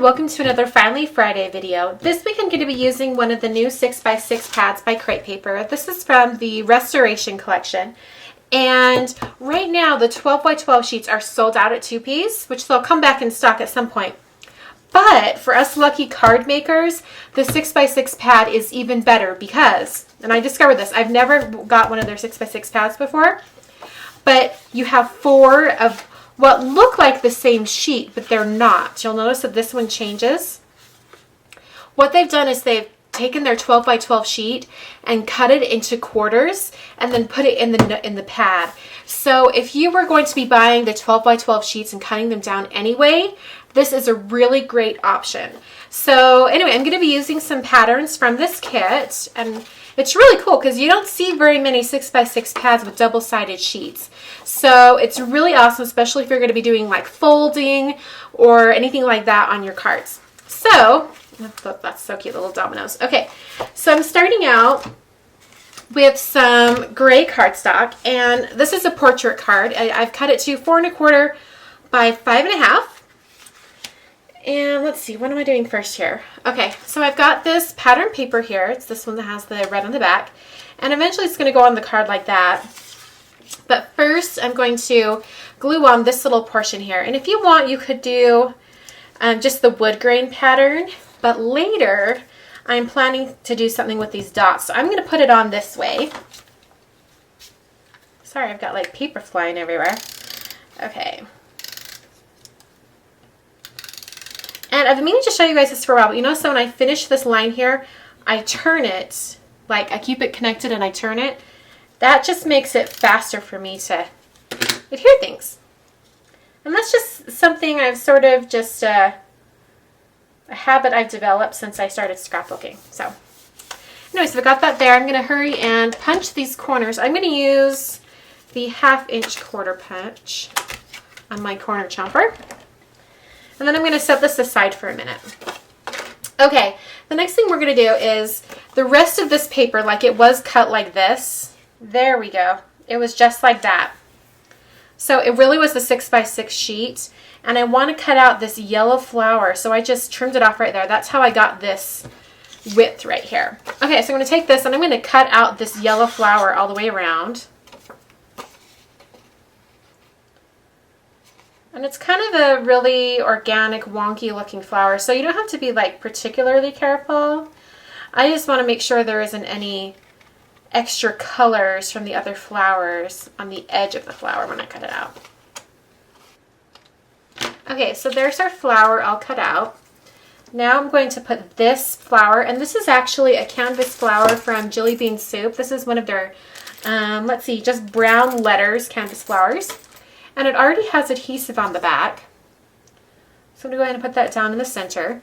everyone, welcome to another Finally Friday video. This week I'm going to be using one of the new 6x6 pads by Crate Paper. This is from the Restoration Collection. And right now the 12x12 sheets are sold out at 2Ps, which they'll come back in stock at some point. But for us lucky card makers, the 6x6 pad is even better because, and I discovered this, I've never got one of their 6x6 pads before, but you have 4 of what look like the same sheet, but they're not. You'll notice that this one changes. What they've done is they've taken their 12x12 sheet and cut it into quarters and then put it in the pad. So if you were going to be buying the 12x12 sheets and cutting them down anyway, this is a really great option. So anyway, I'm going to be using some patterns from this kit, and it's really cool because you don't see very many 6x6 pads with double-sided sheets. So it's really awesome, especially if you're going to be doing like folding or anything like that on your cards. So, that's so cute, little dominoes. Okay, so I'm starting out with some gray cardstock, and this is a portrait card. I've cut it to 4 1/4 by 5 1/2. And let's see, what am I doing first here? Okay, so I've got this pattern paper here. It's this one that has the red on the back. And eventually it's going to go on the card like that. But first I'm going to glue on this little portion here. And if you want, you could do just the wood grain pattern. But later I'm planning to do something with these dots. So I'm going to put it on this way. Sorry, I've got like paper flying everywhere. Okay. And I've been meaning to show you guys this for a while, but you know, so when I finish this line here, I turn it, like I keep it connected and I turn it. That just makes it faster for me to adhere things. And that's just something I've sort of just, a habit I've developed since I started scrapbooking. So anyways, I've got that there. I'm going to hurry and punch these corners. I'm going to use the 1/2 inch quarter punch on my corner chomper. And then I'm going to set this aside for a minute. Okay, the next thing we're going to do is the rest of this paper, like it was cut like this. There we go. It was just like that. So it really was the 6x6 sheet. And I want to cut out this yellow flower. So I just trimmed it off right there. That's how I got this width right here. Okay, so I'm going to take this and I'm going to cut out this yellow flower all the way around. And it's kind of a really organic, wonky looking flower, so you don't have to be like particularly careful. I just want to make sure there isn't any extra colors from the other flowers on the edge of the flower when I cut it out. Okay, so there's our flower all cut out. Now I'm going to put this flower, and this is actually a canvas flower from Jilly Bean Soup. This is one of their, let's see, just brown letters canvas flowers. And it already has adhesive on the back. So I'm going to go ahead and put that down in the center.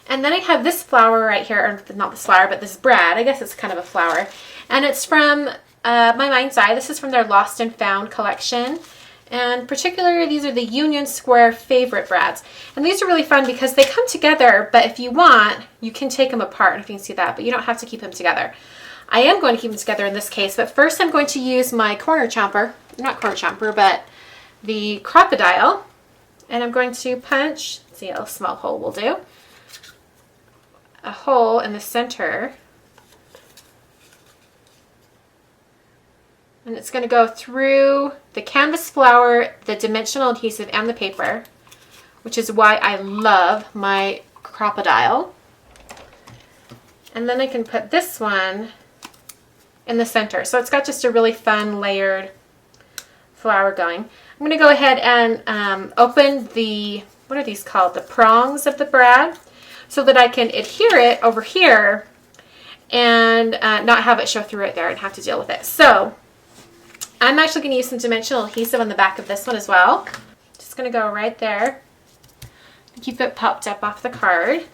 And then I have this flower right here, or not this flower, but this brad. I guess it's kind of a flower. And it's from My Mind's Eye. This is from their Lost and Found collection. And particularly, these are the Union Square favorite brads. And these are really fun because they come together, but if you want, you can take them apart. I don't know if you can see that, but you don't have to keep them together. I am going to keep them together in this case, but first I'm going to use my corner chomper, not corner chomper, but the Crop-A-Dile, and I'm going to punch, let's see, a small hole will do, a hole in the center, and it's going to go through the canvas flower, the dimensional adhesive, and the paper, which is why I love my Crop-A-Dile. And then I can put this one in the center. So it's got just a really fun layered flower going. I'm going to go ahead and open the, what are these called? The prongs of the brad, so that I can adhere it over here and not have it show through right there and have to deal with it. So I'm actually going to use some dimensional adhesive on the back of this one as well. Just going to go right there. Keep it popped up off the card.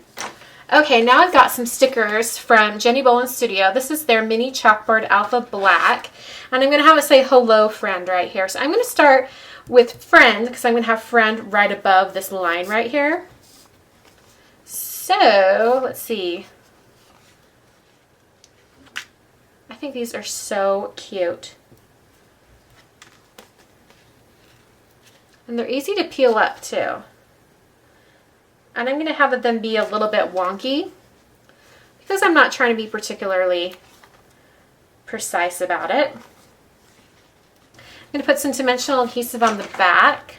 Okay, now I've got some stickers from Jenny Bolin Studio. This is their mini chalkboard Alpha Black. And I'm going to have it say hello friend right here. So I'm going to start with friend because I'm going to have friend right above this line right here. So let's see. I think these are so cute. And they're easy to peel up too. And I'm going to have them be a little bit wonky because I'm not trying to be particularly precise about it. I'm going to put some dimensional adhesive on the back.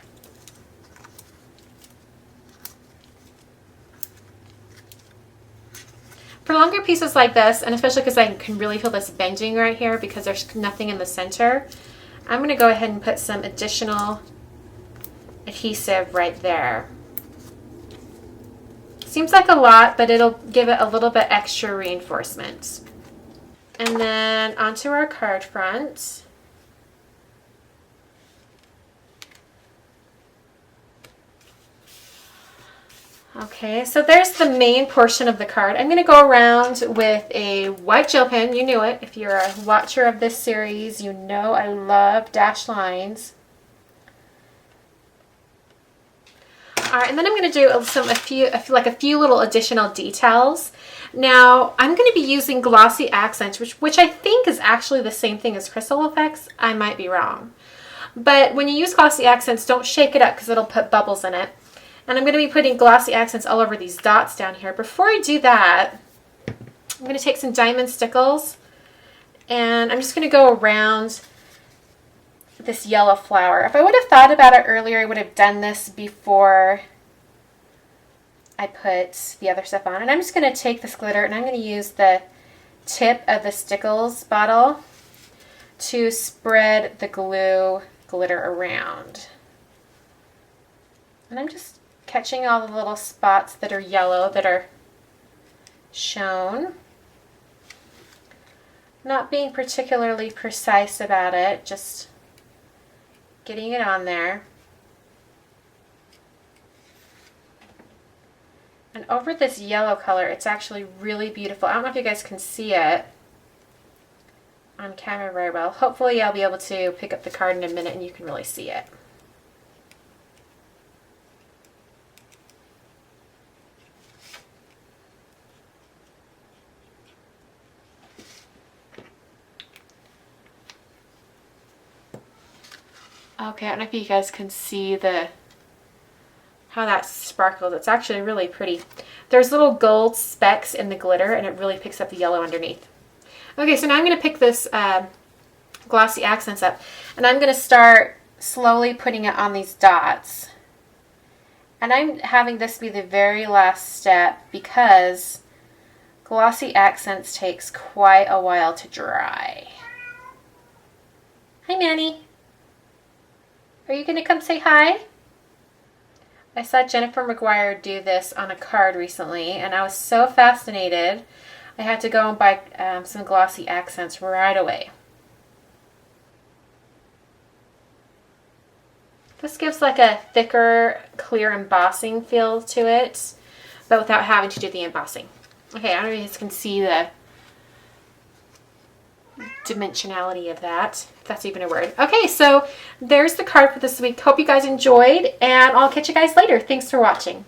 For longer pieces like this, and especially because I can really feel this bending right here because there's nothing in the center, I'm going to go ahead and put some additional adhesive right there. Seems like a lot, but it'll give it a little bit extra reinforcement. And then onto our card front. Okay, so there's the main portion of the card. I'm going to go around with a white gel pen. You knew it. If you're a watcher of this series, you know I love dashed lines. All right, and then I'm going to do a few little additional details. Now, I'm going to be using Glossy Accents, which I think is actually the same thing as Crystal Effects. I might be wrong. But when you use Glossy Accents, don't shake it up because it'll put bubbles in it. And I'm going to be putting glossy accents all over these dots down here. Before I do that, I'm going to take some diamond stickles and I'm just going to go around this yellow flower. If I would have thought about it earlier, I would have done this before I put the other stuff on. And I'm just going to take this glitter and I'm going to use the tip of the Stickles bottle to spread the glitter around. And I'm just catching all the little spots that are yellow that are shown. Not being particularly precise about it, just getting it on there. And over this yellow color, it's actually really beautiful. I don't know if you guys can see it on camera very well. Hopefully I'll be able to pick up the card in a minute and you can really see it. Okay, I don't know if you guys can see how that sparkles. It's actually really pretty. There's little gold specks in the glitter and it really picks up the yellow underneath. Okay, so now I'm going to pick this Glossy Accents up and I'm going to start slowly putting it on these dots. And I'm having this be the very last step because Glossy Accents takes quite a while to dry. Hi, Manny. Are you going to come say hi? I saw Jennifer McGuire do this on a card recently, and I was so fascinated. I had to go and buy some Glossy Accents right away. This gives like a thicker, clear embossing feel to it, but without having to do the embossing. Okay, I don't know if you guys can see the dimensionality of that, if that's even a word. Okay, so there's the card for this week. Hope you guys enjoyed, and I'll catch you guys later. Thanks for watching.